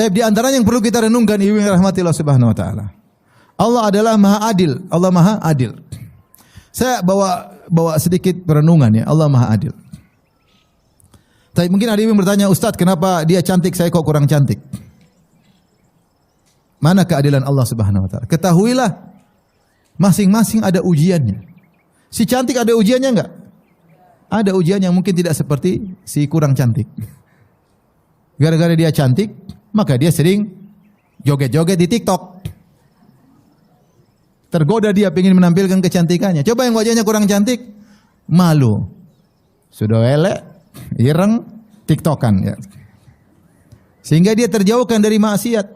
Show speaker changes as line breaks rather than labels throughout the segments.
Tapi di antaranya yang perlu kita renungkan, ibu yang rahmati Allah Subhanahu wa taala. Allah adalah Maha Adil. Allah Maha Adil. Saya bawa sedikit perenungan ya. Allah Maha Adil. Tapi mungkin ada yang bertanya, Ustaz, kenapa dia cantik, saya kok kurang cantik? Mana keadilan Allah Subhanahu wa taala? Ketahuilah, masing-masing ada ujiannya. Si cantik ada ujiannya enggak? Ada ujian yang mungkin tidak seperti si kurang cantik. Gara-gara dia cantik, maka dia sering joget-joget di TikTok. Tergoda dia ingin menampilkan kecantikannya. Coba yang wajahnya kurang cantik, malu. Sudah elek, ireng, TikTokan ya. Sehingga dia terjauhkan dari maksiat.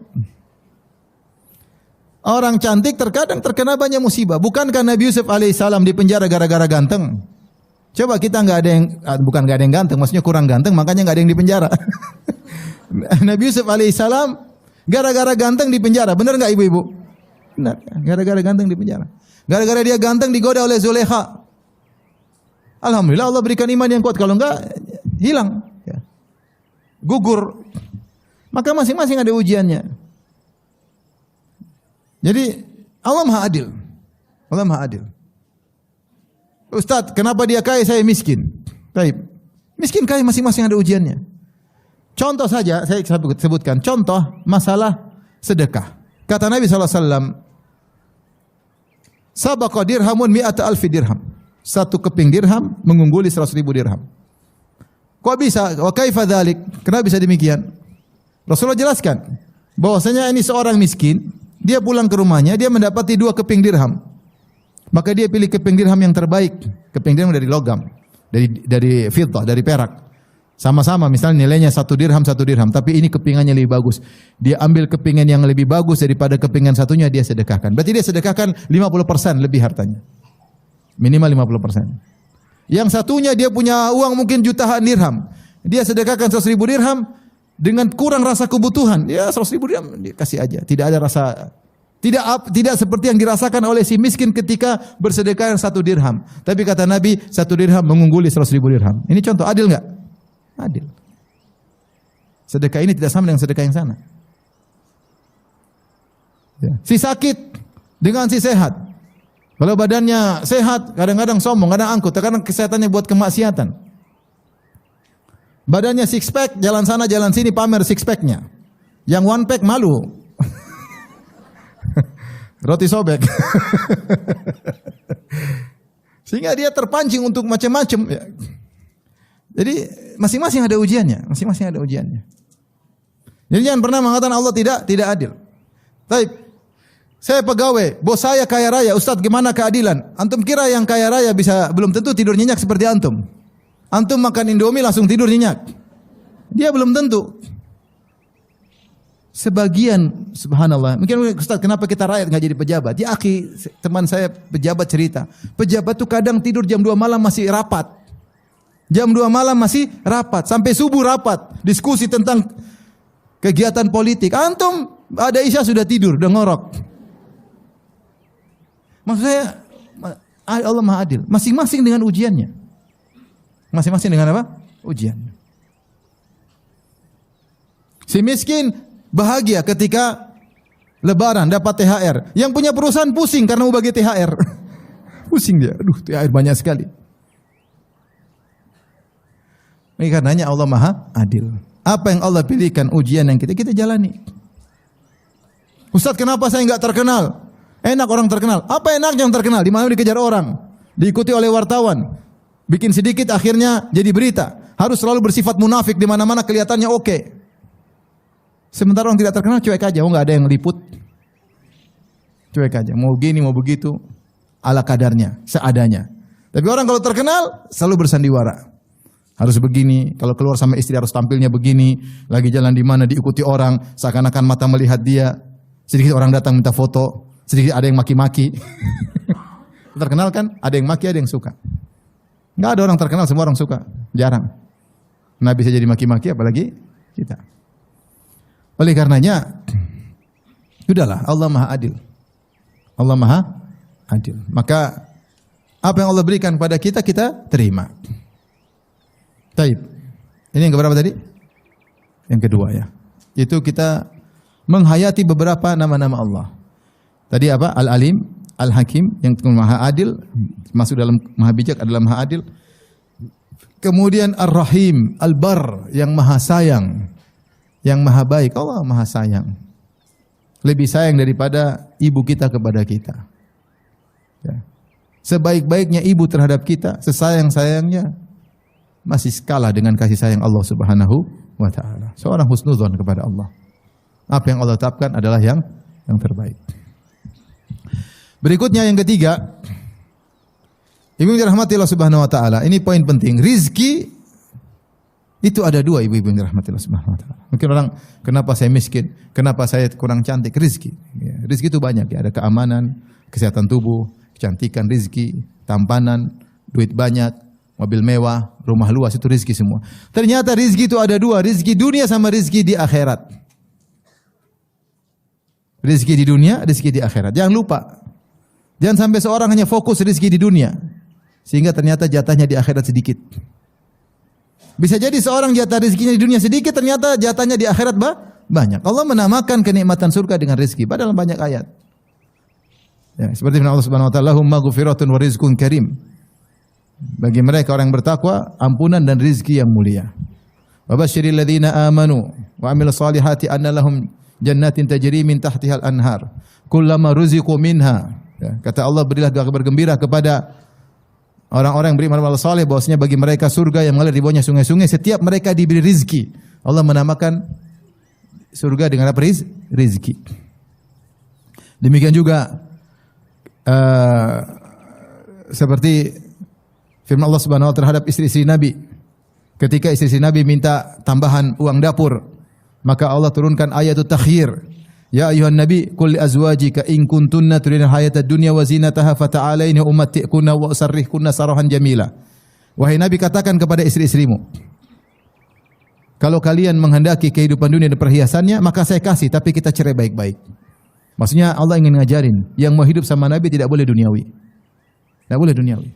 Orang cantik terkadang terkena banyak musibah. Bukankah Nabi Yusuf alaihissalam dipenjara gara-gara ganteng? Coba kita nggak ada yang, bukan nggak ada yang ganteng, maksudnya kurang ganteng, makanya nggak ada yang dipenjara. Nabi Yusuf alaihissalam gara-gara ganteng dipenjara, benar nggak ibu-ibu? Benar, gara-gara ganteng dipenjara. Gara-gara dia ganteng digoda oleh Zulekha. Alhamdulillah Allah berikan iman yang kuat, kalau enggak hilang, ya. Gugur. Maka masing-masing ada ujiannya. Jadi Allah Maha Adil. Allah Maha Adil. Ustaz, kenapa dia kaya saya miskin? Baik. Miskin kaya masing-masing ada ujiannya. Contoh saja saya sebutkan contoh masalah sedekah. Kata Nabi SAW, sabaqa dirhamun mi'ata alfi dirham. Satu keping dirham mengungguli 100.000 dirham. Kok bisa? Wa kaifa dzalik? Kenapa bisa demikian? Rasulullah jelaskan bahwasanya ini seorang miskin, dia pulang ke rumahnya, dia mendapati 2 keping dirham. Maka dia pilih keping dirham yang terbaik. Keping dirham dari logam, dari fiddah, dari perak. Sama-sama, misalnya nilainya 1 dirham, tapi ini kepingannya lebih bagus. Dia ambil kepingan yang lebih bagus daripada kepingan satunya, dia sedekahkan. Berarti dia sedekahkan 50% lebih hartanya. Minimal 50%. Yang satunya dia punya uang mungkin jutaan dirham. Dia sedekahkan 100.000 dirham dengan kurang rasa kebutuhan. Ya 100.000 dirham dia kasih aja. Tidak ada rasa, tidak seperti yang dirasakan oleh si miskin ketika bersedekah 1 dirham. Tapi kata Nabi, 1 dirham mengungguli 100.000 dirham. Ini contoh, adil enggak? Adil. Sedekah ini tidak sama dengan sedekah yang sana. Ya. Si sakit dengan si sehat. Kalau badannya sehat, kadang-kadang sombong, kadang angkuh, kadang kesehatannya buat kemaksiatan. Badannya six pack, jalan sana jalan sini pamer six packnya. Yang one pack malu. Roti sobek. Sehingga dia terpancing untuk macam-macam. Ya. Jadi masing-masing ada ujiannya, masing-masing ada ujiannya. Jadi jangan pernah mengatakan Allah tidak adil. Baik. Saya pegawai, bos saya kaya raya, Ustaz gimana keadilan? Antum kira yang kaya raya bisa belum tentu tidur nyenyak seperti antum. Antum makan Indomie langsung tidur nyenyak. Dia belum tentu. Sebagian, subhanallah. Mungkin Ustaz kenapa kita rakyat nggak jadi pejabat? Ya akhi, teman saya pejabat cerita. Pejabat tuh kadang tidur jam 2 malam masih rapat. Jam 2 malam masih rapat. Sampai subuh rapat. Diskusi tentang kegiatan politik. Antum ada isya sudah tidur, udah ngorok. Maksud saya, Allah Maha Adil. Masing-masing dengan ujiannya. Masing-masing dengan apa? Ujian. Si miskin bahagia ketika Lebaran dapat THR. Yang punya perusahaan pusing karena mau bagi THR. Pusing dia. Aduh, THR banyak sekali. Ini karenanya Allah Maha Adil. Apa yang Allah pilihkan, ujian yang kita jalani. Ustaz, kenapa saya enggak terkenal? Enak orang terkenal. Apa enak yang terkenal? Di mana dikejar orang, diikuti oleh wartawan. Bikin sedikit akhirnya jadi berita. Harus selalu bersifat munafik di mana-mana kelihatannya oke. Sementara orang tidak terkenal cuek aja, enggak ada yang liput. Cuek aja, mau gini mau begitu, ala kadarnya, seadanya. Tapi orang kalau terkenal selalu bersandiwara. Harus begini, kalau keluar sama istri harus tampilnya begini, lagi jalan di mana diikuti orang, seakan-akan mata melihat dia. Sedikit orang datang minta foto, sedikit ada yang maki-maki. Terkenal kan? Ada yang maki, ada yang suka. Enggak ada orang terkenal semua orang suka, jarang. Nah bisa jadi maki-maki apalagi kita. Oleh karenanya, sudahlah, Allah Maha Adil. Allah Maha Adil. Maka apa yang Allah berikan pada kita, kita terima. Taib. Ini yang keberapa tadi? Yang kedua ya. Itu kita menghayati beberapa nama-nama Allah. Tadi apa? Al-Alim, Al-Hakim yang Maha Adil, masuk dalam Maha Bijak adalah Maha Adil. Kemudian Ar-Rahim, Al-Bar yang Maha Sayang, yang Maha Baik. Allah Maha Sayang. Lebih sayang daripada ibu kita kepada kita. Ya. Sebaik-baiknya ibu terhadap kita, sesayang-sayangnya masih kalah dengan kasih sayang Allah Subhanahu wa taala. Seorang husnudzon kepada Allah. Apa yang Allah tetapkan adalah yang terbaik. Berikutnya yang ketiga, ibu yang dirahmati Allah Subhanahu wa taala. Ini poin penting. Rizki itu ada dua, ibu-ibu yang dirahmati Allah Subhanahu wa taala. Mungkin orang, kenapa saya miskin? Kenapa saya kurang cantik? Rizki. Ya, rizki itu banyak ya. Ada keamanan, kesehatan tubuh, kecantikan, rizki, tampanan, duit banyak, mobil mewah, rumah luas, itu rizki semua. Ternyata rizki itu ada dua, rizki dunia sama rizki di akhirat. Rizki di dunia, rizki di akhirat. Jangan lupa. Jangan sampai seorang hanya fokus rizki di dunia, sehingga ternyata jatahnya di akhirat sedikit. Bisa jadi seorang jatah rizkinya di dunia sedikit, ternyata jatahnya di akhirat banyak. Allah menamakan kenikmatan surga dengan rizki, padahal banyak ayat. Ya, seperti firman Allah Subhanahu wa taala, "Lahum maghfiratun wa rizqun karim." Bagi mereka orang yang bertakwa, ampunan dan rizki yang mulia. Wa basyiril ladzina amanu wa amilus solihati anna lahum jannatin tajri min tahtihal anhar kullama ruziqu minha. Ya, kata Allah, berilah kabar gembira kepada orang-orang yang beriman kepada Allah saleh bahwasanya bagi mereka surga yang mengalir di bawahnya sungai-sungai setiap mereka diberi rizki. Allah menamakan surga dengan apa? Rizki. Demikian juga seperti firman Allah Subhanahu wa taala terhadap istri-istri Nabi. Ketika istri-istri Nabi minta tambahan uang dapur, maka Allah turunkan ayatut takhyir. Ya ayuhan nabi qul li azwajika in kuntunna turidna hayatad dunya wa zinataha fata'alaina umatti'kunna wa usarrihkunna sarahan jamila. Wahai Nabi, katakan kepada istri-istrimu, kalau kalian menghendaki kehidupan dunia dan perhiasannya, maka saya kasih, tapi kita cerai baik-baik. Maksudnya Allah ingin ngajarin, yang mau hidup sama Nabi tidak boleh duniawi. Tidak boleh duniawi.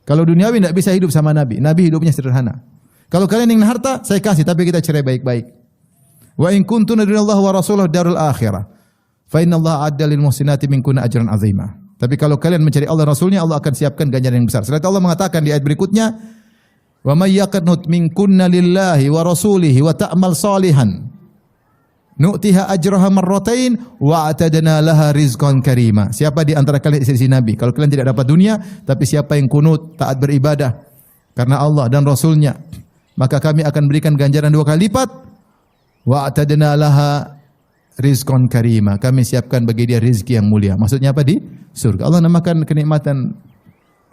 Kalau duniawi tidak bisa hidup sama Nabi. Nabi hidupnya sederhana. Kalau kalian ingin harta, saya kasih, tapi kita cerai baik-baik. Wa in kuntunna lillahi wa rasulahu darul akhirah fa innallaha adda lil muhsinati minkunna ajran azima. Tapi kalau kalian mencari Allah Rasulnya, Allah akan siapkan ganjaran yang besar. Setelah itu Allah mengatakan di ayat berikutnya, wa may yaqnut minkunna lillahi wa rasulihi wa ta'mal salihan nu'tiha ajraha marratain wa atadna laha rizqan karima. Siapa di antara kalian istri Nabi, kalau kalian tidak dapat dunia, tapi siapa yang kunut, taat beribadah karena Allah dan Rasulnya, maka kami akan berikan ganjaran 2 kali lipat. Wa atadna laha rizqan karima. Kami siapkan bagi dia rizki yang mulia. Maksudnya apa? Di surga. Allah namakan kenikmatan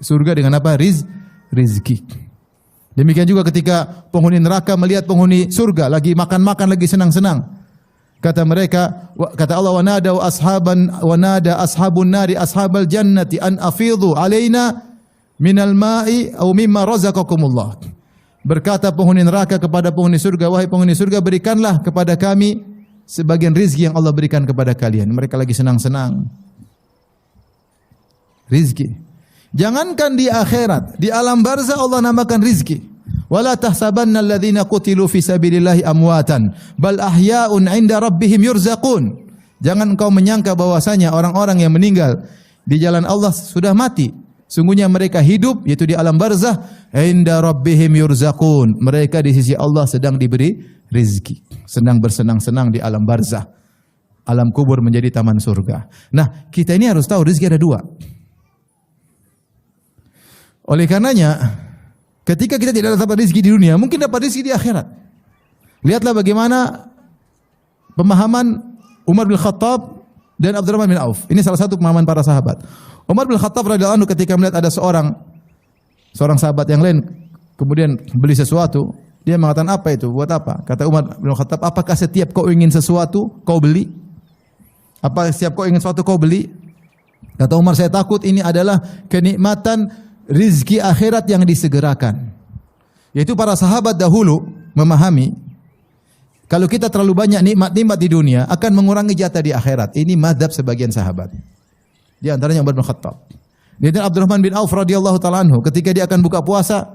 surga dengan apa? Rizki. Demikian juga ketika penghuni neraka melihat penghuni surga lagi makan-makan, lagi senang-senang. Kata mereka, kata Allah, wa nada ashabun nari ashabal jannati an afidhu alaina minal ma'i aw mimma razaqakumullah. Berkata penghuni neraka kepada penghuni surga, wahai penghuni surga, berikanlah kepada kami sebagian rizki yang Allah berikan kepada kalian. Mereka lagi senang-senang. Rizki. Jangankan di akhirat, di alam barzah Allah namakan rizki. Wala tahsabanna alladhina qutilu fi sabilillahi amwatan, bal ahya'un 'inda rabbihim yurzaqun. Jangan engkau menyangka bahwasanya orang-orang yang meninggal di jalan Allah sudah mati. Sungguhnya mereka hidup, yaitu di alam barzah, inda rabbihim yurzaqun. Mereka di sisi Allah sedang diberi rizki, sedang bersenang-senang di alam barzah. Alam kubur menjadi taman surga. Nah, kita ini harus tahu rizki ada 2. Oleh karenanya, ketika kita tidak dapat rizki di dunia, mungkin dapat rizki di akhirat. Lihatlah bagaimana pemahaman Umar bin Khattab dan Abdurrahman bin Auf. Ini salah satu pemahaman para sahabat. Umar bin Khattab radhiyallahu anhu ketika melihat ada seorang sahabat yang lain kemudian beli sesuatu, dia mengatakan, apa itu? Buat apa? Kata Umar bin Khattab, apakah setiap kau ingin sesuatu kau beli? Apa setiap kau ingin sesuatu kau beli? Kata Umar, saya takut ini adalah kenikmatan rizki akhirat yang disegerakan. Yaitu para sahabat dahulu memahami, kalau kita terlalu banyak nikmat-nikmat di dunia akan mengurangi jatah di akhirat. Ini mazhab sebagian sahabat. Di antaranya Umar bin Khattab. Dia Abdurrahman bin Auf radhiyallahu taala anhu, ketika dia akan buka puasa,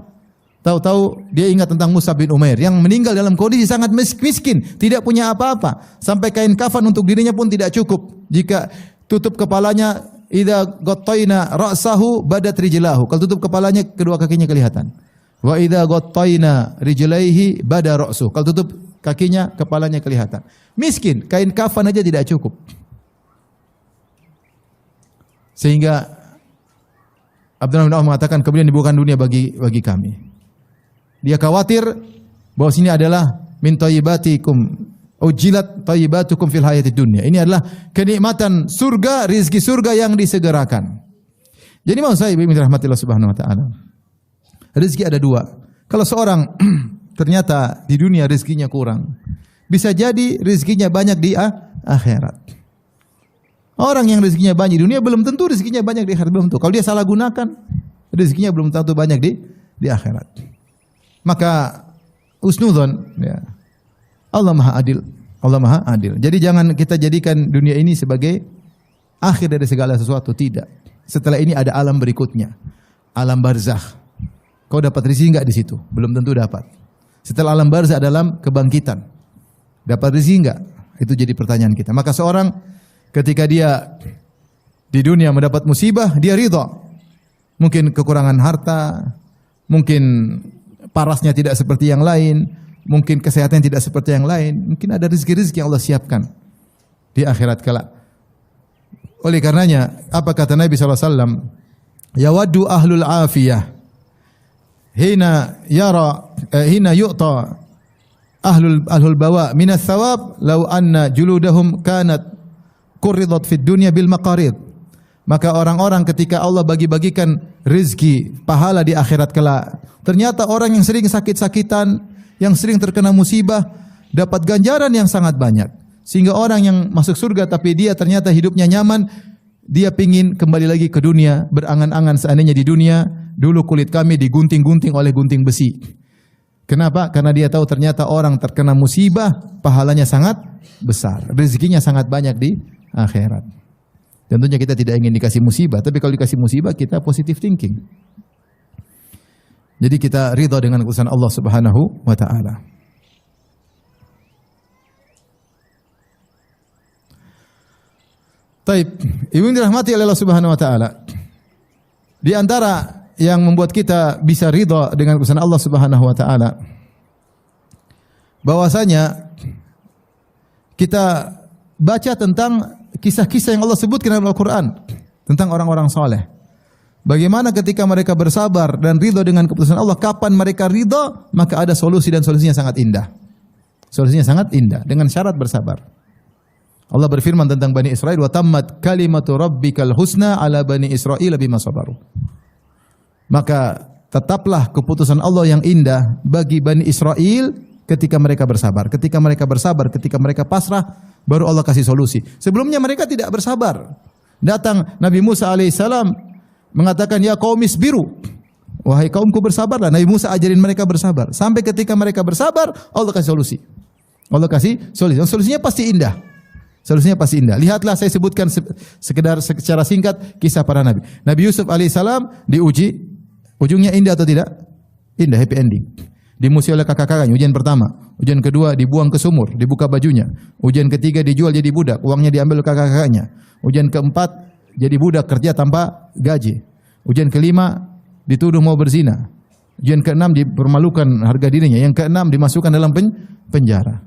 Tahu-tahu dia ingat tentang Mus'ab bin Umair yang meninggal dalam kondisi sangat miskin, tidak punya apa-apa. Sampai kain kafan untuk dirinya pun tidak cukup. Jika tutup kepalanya, idza ghattayna ra'sahu badat rijlahu. Kalau tutup kepalanya, kedua kakinya kelihatan. Wa idza ghattayna rijlaihi bada ra'suhu. Kalau tutup kakinya, kepalanya kelihatan. Miskin, kain kafan aja tidak cukup. Sehingga Abdullah bin Auf mengatakan kemudian dibukakan dunia bagi kami. Dia khawatir bahwa sini adalah min thayyibatikum ujilat thayyibatukum fil hayatid dunya. Ini adalah kenikmatan surga, rizki surga yang disegerakan. Jadi maksud saya bin rahmatillah subhanahu wa ta'ala. Rizki ada dua. Kalau seorang ternyata di dunia rizkinya kurang, bisa jadi rizkinya banyak di akhirat. Orang yang rezekinya banyak di dunia belum tentu rezekinya banyak di akhirat, belum tentu. Kalau dia salah gunakan, rezekinya belum tentu banyak di akhirat. Maka usnudzon, ya. Allah Maha Adil. Allah Maha Adil. Jadi jangan kita jadikan dunia ini sebagai akhir dari segala sesuatu, tidak. Setelah ini ada alam berikutnya. Alam barzakh. Kau dapat rezeki enggak di situ? Belum tentu dapat. Setelah alam barzakh ada alam kebangkitan. Dapat rezeki enggak? Itu jadi pertanyaan kita. Maka seorang ketika dia di dunia mendapat musibah, dia ridha. Mungkin kekurangan harta, mungkin parasnya tidak seperti yang lain, mungkin kesehatan tidak seperti yang lain, mungkin ada rezeki-rezeki yang Allah siapkan di akhirat kelak. Oleh karenanya, apa kata Nabi SAW? Yawaddu ahlul afiyah hina yu'ta ahlul bawa minas thawab law anna juludahum kanat qurridat fid dunya bil maqarid. Maka orang-orang ketika Allah bagi-bagikan rezeki pahala di akhirat kelak, ternyata orang yang sering sakit-sakitan, yang sering terkena musibah, dapat ganjaran yang sangat banyak. Sehingga orang yang masuk surga tapi dia ternyata hidupnya nyaman, dia pingin kembali lagi ke dunia, berangan-angan seandainya di dunia, dulu kulit kami digunting-gunting oleh gunting besi. Kenapa? Karena dia tahu ternyata orang terkena musibah, pahalanya sangat besar. Rezekinya sangat banyak di akhirat. Tentunya kita tidak ingin dikasih musibah, tapi kalau dikasih musibah kita positive thinking. Jadi kita ridha dengan keputusan Allah Subhanahu wa taala. Taib, ibu dirahmati oleh Allah Subhanahu wa taala. Di antara yang membuat kita bisa ridha dengan keputusan Allah Subhanahu wa taala, bahwasanya kita baca tentang kisah-kisah yang Allah sebutkan dalam Al-Quran tentang orang-orang saleh. Bagaimana ketika mereka bersabar dan ridha dengan keputusan Allah, kapan mereka ridha, maka ada solusi dan solusinya sangat indah. Solusinya sangat indah dengan syarat bersabar. Allah berfirman tentang Bani Israel, wa tammat kalimatu rabbikal husna ala Bani Israil bima sabaru. Maka tetaplah keputusan Allah yang indah bagi Bani Israel ketika mereka bersabar. Ketika mereka bersabar, ketika mereka pasrah, baru Allah kasih solusi. Sebelumnya mereka tidak bersabar. Datang Nabi Musa alaihissalam mengatakan, ya qaumis biru. Wahai kaumku bersabarlah. Nabi Musa ajarin mereka bersabar. Sampai ketika mereka bersabar, Allah kasih solusi. Allah kasih solusi. Solusinya pasti indah. Solusinya pasti indah. Lihatlah saya sebutkan sekedar secara singkat kisah para nabi. Nabi Yusuf alaihissalam diuji, ujungnya indah atau tidak? Indah, happy ending. Dimusuhi oleh kakak-kakaknya, ujian pertama. Ujian kedua dibuang ke sumur, dibuka bajunya. Ujian ketiga dijual jadi budak, uangnya diambil kakak-kakaknya. Ujian keempat jadi budak kerja tanpa gaji. Ujian kelima dituduh mau berzina. Ujian keenam dipermalukan harga dirinya. Yang keenam dimasukkan dalam penjara.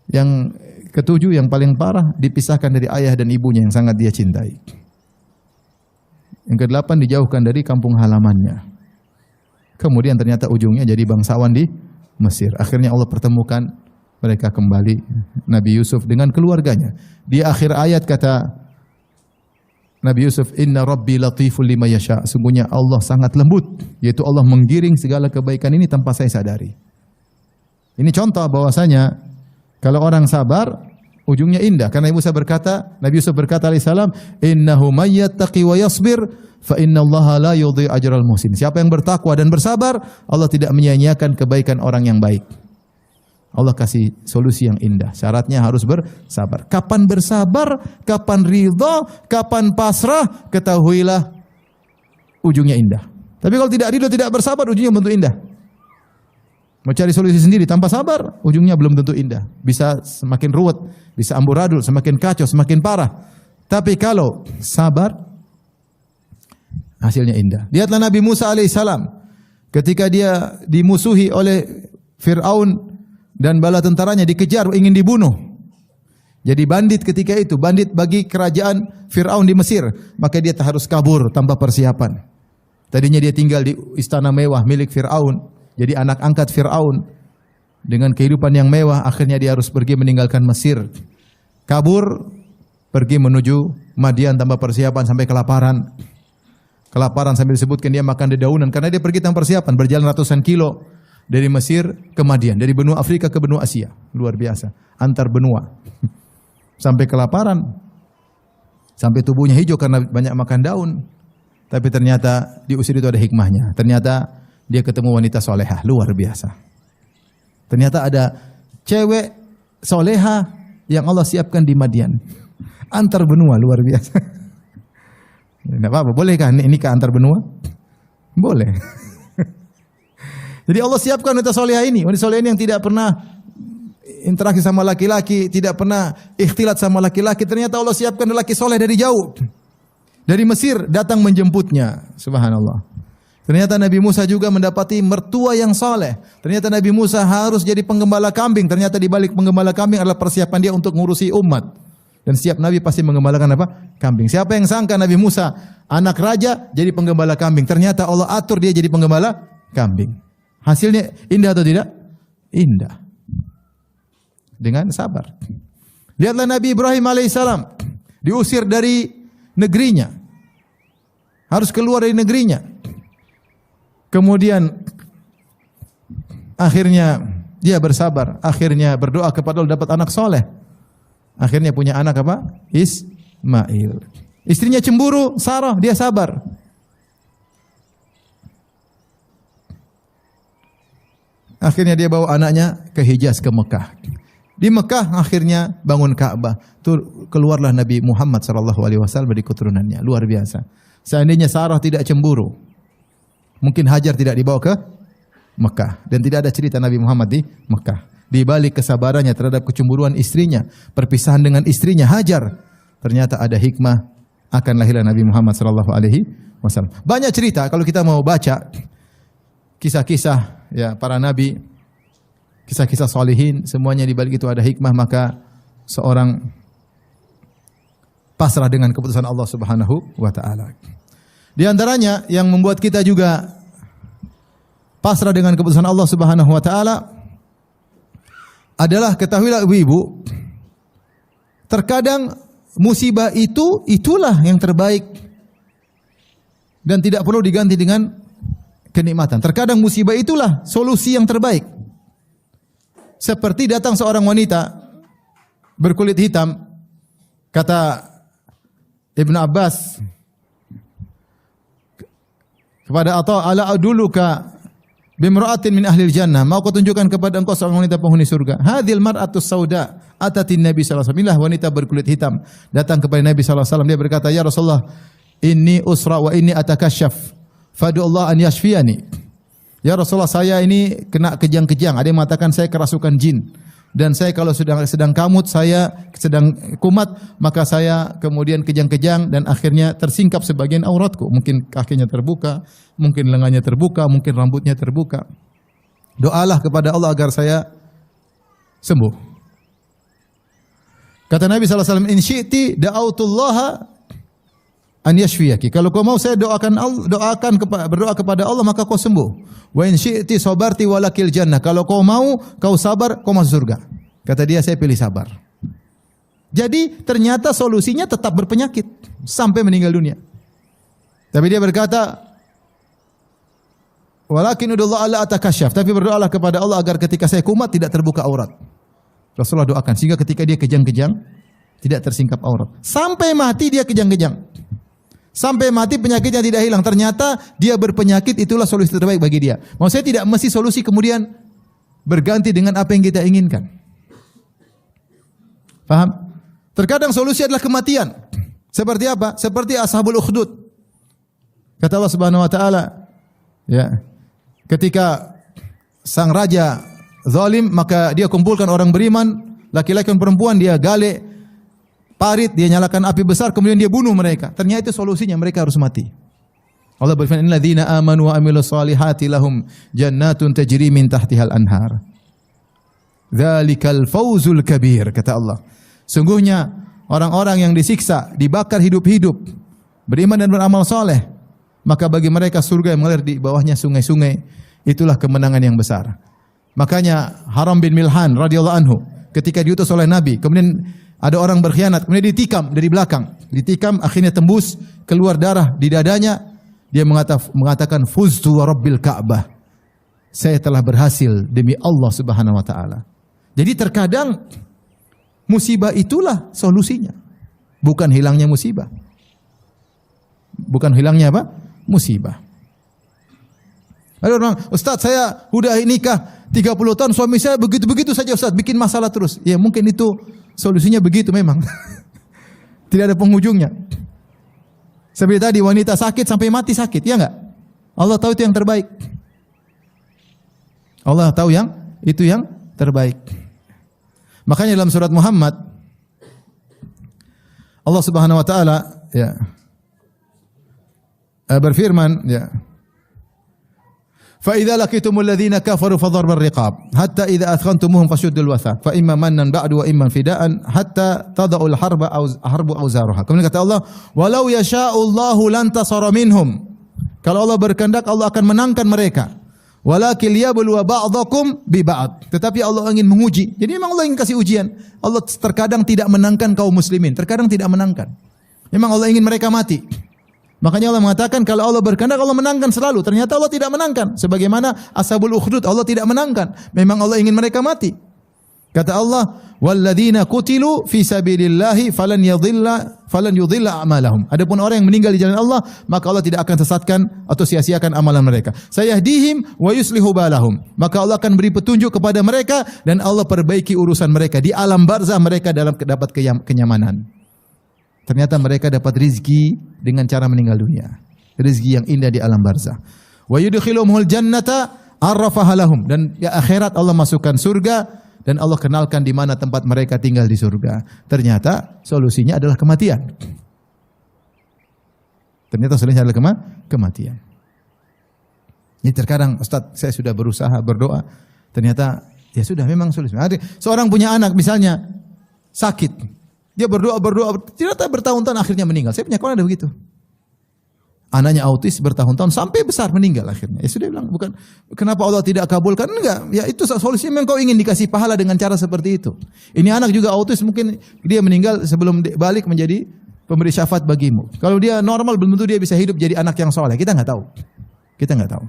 Yang ketujuh yang paling parah dipisahkan dari ayah dan ibunya yang sangat dia cintai. Yang kedelapan dijauhkan dari kampung halamannya. Kemudian ternyata ujungnya jadi bangsawan di Mesir. Akhirnya Allah pertemukan mereka kembali, Nabi Yusuf dengan keluarganya. Di akhir ayat kata Nabi Yusuf, inna rabbi latiful lima yasha. Sungguhnya Allah sangat lembut, yaitu Allah menggiring segala kebaikan ini tanpa saya sadari. Ini contoh bahwasanya kalau orang sabar, ujungnya indah. Karena Nabi Yusuf berkata alaihissalam, innahu may yattaqi wa yasbir fa innallaha la yudhi'u ajral muhsin. Siapa yang bertakwa dan bersabar, Allah tidak menyia-nyiakan kebaikan orang yang baik. Allah kasih solusi yang indah. Syaratnya harus bersabar. Kapan bersabar, kapan ridha, kapan pasrah, ketahuilah ujungnya indah. Tapi kalau tidak ridho, tidak bersabar, ujungnya belum tentu indah. Mau cari solusi sendiri tanpa sabar, ujungnya belum tentu indah. Bisa semakin ruwet, bisa amburadul, semakin kacau, semakin parah. Tapi kalau sabar, hasilnya indah. Lihatlah Nabi Musa alaihissalam ketika dia dimusuhi oleh Fir'aun dan bala tentaranya, dikejar, ingin dibunuh. Jadi bandit ketika itu, bandit bagi kerajaan Fir'aun di Mesir. Maka dia harus kabur tanpa persiapan. Tadinya dia tinggal di istana mewah milik Fir'aun. Jadi anak angkat Fir'aun. Dengan kehidupan yang mewah, akhirnya dia harus pergi meninggalkan Mesir. Kabur, pergi menuju Madian tanpa persiapan sampai kelaparan. Kelaparan sambil disebutkan dia makan dedaunan. Karena dia pergi tanpa persiapan, berjalan ratusan kilo. Dari Mesir ke Madian, dari benua Afrika ke benua Asia. Luar biasa, antar benua. Sampai kelaparan. Sampai tubuhnya hijau karena banyak makan daun. Tapi ternyata diusir itu ada hikmahnya. Ternyata dia ketemu wanita solehah, luar biasa. Ternyata ada cewek solehah yang Allah siapkan di Madian. Antar benua, luar biasa. Tidak apa-apa, bolehkah nikah antar benua? Boleh. Jadi Allah siapkan wanita solehah ini. Wanita solehah ini yang tidak pernah interaksi sama laki-laki, tidak pernah ikhtilat sama laki-laki. Ternyata Allah siapkan lelaki soleh dari jauh. Dari Mesir datang menjemputnya. Subhanallah. Ternyata Nabi Musa juga mendapati mertua yang soleh. Ternyata Nabi Musa harus jadi penggembala kambing. Ternyata di balik penggembala kambing adalah persiapan dia untuk ngurusi umat. Dan setiap Nabi pasti menggembalakan apa? Kambing. Siapa yang sangka Nabi Musa anak raja jadi penggembala kambing? Ternyata Allah atur dia jadi penggembala kambing. Hasilnya indah atau tidak? Indah. Dengan sabar. Lihatlah Nabi Ibrahim alaihissalam. Diusir dari negerinya. Harus keluar dari negerinya. Kemudian akhirnya dia bersabar. Akhirnya berdoa kepada Allah dapat anak soleh. Akhirnya punya anak apa? Ismail. Istrinya cemburu, Sarah, dia sabar. Akhirnya dia bawa anaknya ke Hijaz, ke Mekah. Di Mekah akhirnya bangun Ka'bah. Keluarlah Nabi Muhammad SAW dari keturunannya. Luar biasa. Seandainya Sarah tidak cemburu, mungkin Hajar tidak dibawa ke Mekah. Dan tidak ada cerita Nabi Muhammad di Mekah. Di balik kesabarannya terhadap kecemburuan istrinya, perpisahan dengan istrinya Hajar, ternyata ada hikmah akan lahirnya Nabi Muhammad SAW. Banyak cerita kalau kita mau baca kisah-kisah ya para nabi, kisah-kisah solihin, semuanya di balik itu ada hikmah, maka seorang pasrah dengan keputusan Allah Subhanahu wa taala. Di antaranya yang membuat kita juga pasrah dengan keputusan Allah Subhanahu wa taala adalah, ketahuilah ibu-ibu, terkadang musibah itulah yang terbaik dan tidak perlu diganti dengan kenikmatan. Terkadang musibah itulah solusi yang terbaik. Seperti datang seorang wanita berkulit hitam, kata Ibnu Abbas kepada Atha, ala aduluka bimra'atin min ahlil jannah, mau aku tunjukkan kepada engkau seorang wanita penghuni surga. Hadhil mar'atus sauda atatin Nabi sallallahu alaihi wasallam, wanita berkulit hitam datang kepada Nabi sallallahu alaihi wasallam. Dia berkata, ya Rasulullah, inni usra wa inni atakasyaf, fadu Allah an yashfiyani. Ya Rasulullah, saya ini kena kejang-kejang. Ada yang mengatakan saya kerasukan jin. Dan saya kalau sedang kamut, saya sedang kumat, maka saya kemudian kejang-kejang dan akhirnya tersingkap sebagian auratku. Mungkin kakinya terbuka, mungkin lengannya terbuka, mungkin rambutnya terbuka. Doalah kepada Allah agar saya sembuh. Kata Nabi SAW, in syi'ti da'autullaha an yashfiyaki. Kalau kau mau saya berdoa kepada Allah maka kau sembuh. Wa in syi'ti sabarti walakil jannah. Kalau kau mau, kau sabar, kau masuk surga. Kata dia, saya pilih sabar. Jadi ternyata solusinya tetap berpenyakit sampai meninggal dunia. Tapi dia berkata, walakin udullah ala atakasyaf. Tapi berdoalah kepada Allah agar ketika saya kumat tidak terbuka aurat. Rasulullah doakan sehingga ketika dia kejang-kejang tidak tersingkap aurat. Sampai mati dia kejang-kejang. Sampai mati penyakitnya tidak hilang. Ternyata dia berpenyakit, itulah solusi terbaik bagi dia. Maksudnya tidak mesti solusi kemudian berganti dengan apa yang kita inginkan. Paham? Terkadang solusi adalah kematian. Seperti apa? Seperti ashabul ukhdud. Kata Allah Subhanahu wa taala, Ya. Ketika sang raja zalim, maka dia kumpulkan orang beriman, laki-laki dan perempuan, dia gali parit, dia nyalakan api besar, kemudian dia bunuh mereka. Ternyata itu solusinya, mereka harus mati. Allah berfirman, "Innalladzina amanu wa amilus solihati lahum jannatun tajri min tahtihal anhar." Dzalikal fawzul kabir, kata Allah. Sungguhnya orang-orang yang disiksa, dibakar hidup-hidup, beriman dan beramal soleh, maka bagi mereka surga yang mengalir di bawahnya sungai-sungai. Itulah kemenangan yang besar. Makanya Haram bin Milhan radhiyallahu anhu ketika diutus oleh Nabi, kemudian ada orang berkhianat, kemudian ditikam dari belakang. Ditikam, akhirnya tembus, keluar darah di dadanya. Dia mengatakan, "Fuztu wa rabbil Ka'bah." Saya telah berhasil demi Allah Subhanahu wa taala. Jadi terkadang musibah itulah solusinya. Bukan hilangnya musibah. Bukan hilangnya apa? Musibah. Ada orang, "Ustaz, saya udah nikah 30 tahun, suami saya begitu-begitu saja Ustaz, bikin masalah terus." Ya mungkin itu solusinya begitu memang. Tidak ada penghujungnya. Seperti tadi wanita sakit sampai mati sakit, ya enggak? Allah tahu itu yang terbaik. Allah tahu itu yang terbaik. Makanya dalam surat Muhammad Allah Subhanahu wa taala ya berfirman ya, "Fa idza laqitumul ladzina kafaru fadharbar riqab hatta idza athkhantumuhum fashuddul wathaq fa imma mannan ba'du wa imma fidaan hatta tada'ul harbu awzaruha." Kemudian kata Allah, "Walau yasha'ullahu lantasara minhum." Kalau Allah berkehendak, Allah akan menangkan mereka. Walakin liyabluwa ba'dakum bi ba'd. Tetapi Allah ingin menguji. Jadi memang Allah ingin kasih ujian. Allah terkadang tidak menangkan kaum muslimin, terkadang tidak menangkan. Memang Allah ingin mereka mati. Makanya Allah mengatakan kalau Allah berkehendak Allah menangkan selalu. Ternyata Allah tidak menangkan. Sebagaimana Ashabul Ukhdud Allah tidak menangkan. Memang Allah ingin mereka mati. Kata Allah, "Walladzina qutilu fi sabilillahi falan yudhilla a'malahum." Adapun orang yang meninggal di jalan Allah, maka Allah tidak akan sesatkan atau sia-siakan amalan mereka. Sayahdihim wa yuslihu balahum. Maka Allah akan beri petunjuk kepada mereka dan Allah perbaiki urusan mereka di alam barzah, mereka dapat kenyamanan. Ternyata mereka dapat rizki dengan cara meninggal dunia. Rizki yang indah di alam barzah. Wa yudkhiluhumul jannata arrafaha lahum. Dan di akhirat Allah masukkan surga dan Allah kenalkan di mana tempat mereka tinggal di surga. Ternyata solusinya adalah kematian. Ternyata solusinya adalah kematian. Ini terkadang, "Ustaz, saya sudah berusaha berdoa." Ternyata ya sudah memang solusinya. Seorang punya anak misalnya sakit. Dia berdoa, ternyata bertahun-tahun akhirnya meninggal. Saya punya kawan ada begitu. Anaknya autis bertahun-tahun sampai besar meninggal akhirnya. Ya sudah bilang, bukan kenapa Allah tidak kabulkan? Enggak, ya itu solusinya memang kau ingin dikasih pahala dengan cara seperti itu. Ini anak juga autis, mungkin dia meninggal sebelum balik menjadi pemberi syafaat bagimu. Kalau dia normal belum tentu dia bisa hidup jadi anak yang soleh. Kita nggak tahu. Kita nggak tahu.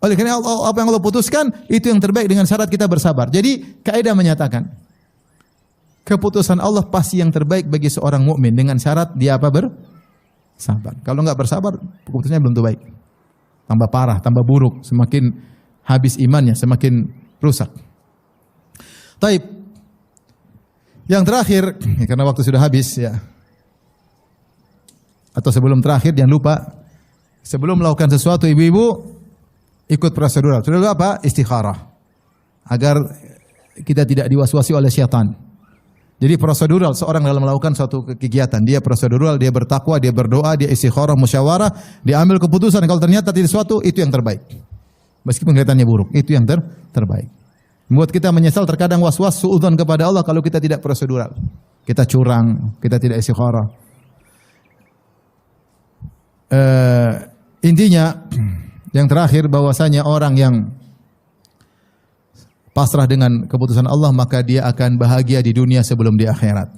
Oleh karena apa yang Allah putuskan itu yang terbaik dengan syarat kita bersabar. Jadi kaidah menyatakan keputusan Allah pasti yang terbaik bagi seorang mukmin dengan syarat dia apa sabar. Kalau enggak bersabar, keputusannya belum tentu baik. Tambah parah, tambah buruk, semakin habis imannya, semakin rusak. Taib. Yang terakhir, karena waktu sudah habis ya. Atau sebelum terakhir, jangan lupa sebelum melakukan sesuatu ibu-ibu ikut prosedural. Prosedural apa? Istikharah. Agar kita tidak diwaswasi oleh syaitan. Jadi prosedural seorang dalam melakukan suatu kegiatan, dia prosedural, dia bertakwa, dia berdoa, dia istikharah, musyawarah, dia ambil keputusan. Kalau ternyata tidak sesuatu, itu yang terbaik. Meskipun kelihatannya buruk, itu yang terbaik. Membuat kita menyesal terkadang was-was suudzon kepada Allah kalau kita tidak prosedural. Kita curang, kita tidak istikharah. Intinya yang terakhir bahwasanya orang yang pasrah dengan keputusan Allah maka dia akan bahagia di dunia sebelum di akhirat.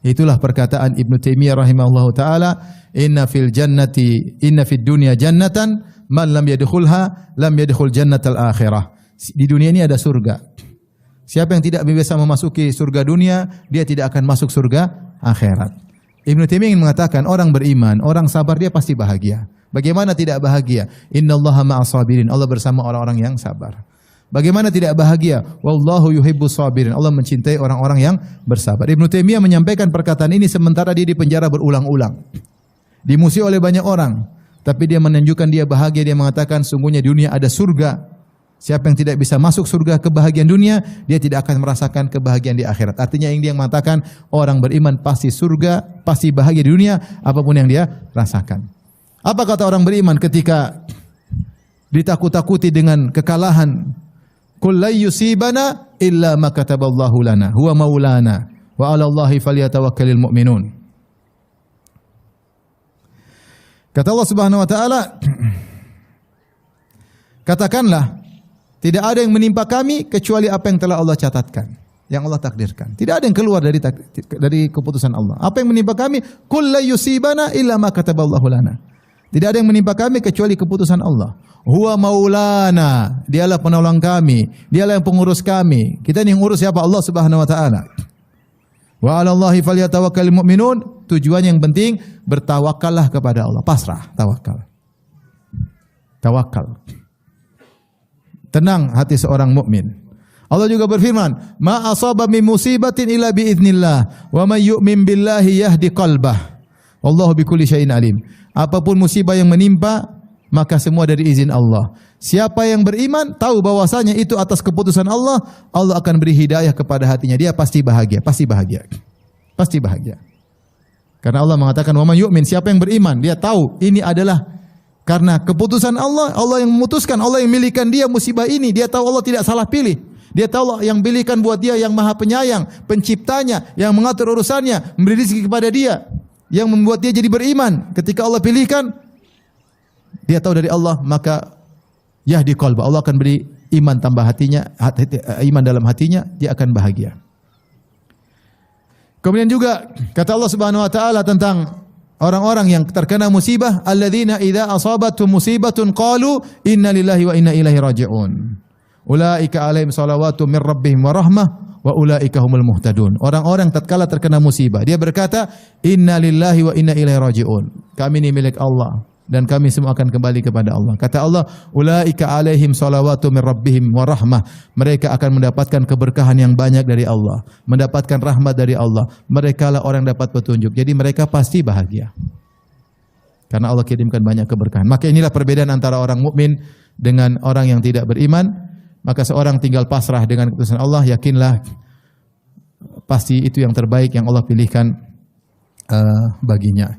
Itulah perkataan Ibnu Taimiyah rahimahullahu taala, inna fid dunya jannatan man lam yadkhulha lam yadkhul jannatal akhirah. Di dunia ini ada surga. Siapa yang tidak bisa memasuki surga dunia, dia tidak akan masuk surga akhirat. Ibnu Taimiyah ingin mengatakan orang beriman, orang sabar dia pasti bahagia. Bagaimana tidak bahagia? Innallaha ma'as sabirin. Allah bersama orang-orang yang sabar. Bagaimana tidak bahagia? Wallahu yuhibbus sabirin. Allah mencintai orang-orang yang bersabar. Ibnu Taimiyah menyampaikan perkataan ini sementara dia di penjara berulang-ulang. Dimusuhi oleh banyak orang. Tapi dia menunjukkan dia bahagia, dia mengatakan sungguhnya di dunia ada surga. Siapa yang tidak bisa masuk surga kebahagiaan dunia, dia tidak akan merasakan kebahagiaan di akhirat. Artinya yang dia mengatakan orang beriman pasti surga, pasti bahagia di dunia apapun yang dia rasakan. Apa kata orang beriman ketika ditakut-takuti dengan kekalahan? Qul la yusibana illa ma kataballahu lana huwa maulana wa 'ala Allahi falyatawakkalul mu'minun. Kata Allah Subhanahu wa taala, katakanlah, tidak ada yang menimpa kami kecuali apa yang telah Allah catatkan, yang Allah takdirkan. Tidak ada yang keluar dari keputusan Allah. Apa yang menimpa kami? Qul la yusibana illa ma kataballahu lana. Tidak ada yang menimpa kami kecuali keputusan Allah. Huwa maulana, dialah penolong kami, dialah yang pengurus kami. Kita ini yang urus siapa? Allah Subhanahu wa taala. Wa 'ala Allahi falyatawakkalul mu'minun. Tujuan yang penting bertawakallah kepada Allah, pasrah, tawakal. Tawakal. Tenang hati seorang mukmin. Allah juga berfirman, "Ma asaba min musibatin illa bi idznillah, wa may yu'min billahi yahdi qalbah. Wallahu bikulli syai'in alim." Apapun musibah yang menimpa, maka semua dari izin Allah. Siapa yang beriman tahu bahwasanya itu atas keputusan Allah, Allah akan beri hidayah kepada hatinya. Dia pasti bahagia, pasti bahagia. Pasti bahagia. Karena Allah mengatakan, "Wa may yu'min", siapa yang beriman, dia tahu ini adalah karena keputusan Allah, Allah yang memutuskan, Allah yang memilihkan dia musibah ini. Dia tahu Allah tidak salah pilih. Dia tahu Allah yang pilihkan buat dia, yang maha penyayang, penciptanya, yang mengatur urusannya, memberi rezeki kepada dia, yang membuat dia jadi beriman. Ketika Allah pilihkan, dia tahu dari Allah, maka yahdi qalba, Allah akan beri iman tambah hatinya, iman dalam hatinya, dia akan bahagia. Kemudian juga kata Allah Subhanahu wa taala tentang orang-orang yang terkena musibah, alladzina idza asabatuhum musibatun qalu inna lillahi wa inna ilaihi raji'un. Ulaika alaihim salawatu mir rabbihim wa rahmah wa ulaika humul muhtadun. Orang-orang tatkala terkena musibah, dia berkata, inna lillahi wa inna ilaihi raji'un. Kami ini milik Allah dan kami semua akan kembali kepada Allah. Kata Allah, ulaika alaihim salawatu mir rabbihim wa rahmah. Mereka akan mendapatkan keberkahan yang banyak dari Allah, mendapatkan rahmat dari Allah. Mereka lah orang yang dapat petunjuk. Jadi mereka pasti bahagia. Karena Allah kirimkan banyak keberkahan. Maka inilah perbedaan antara orang mukmin dengan orang yang tidak beriman. Maka seorang tinggal pasrah dengan keputusan Allah, yakinlah pasti itu yang terbaik yang Allah pilihkan baginya.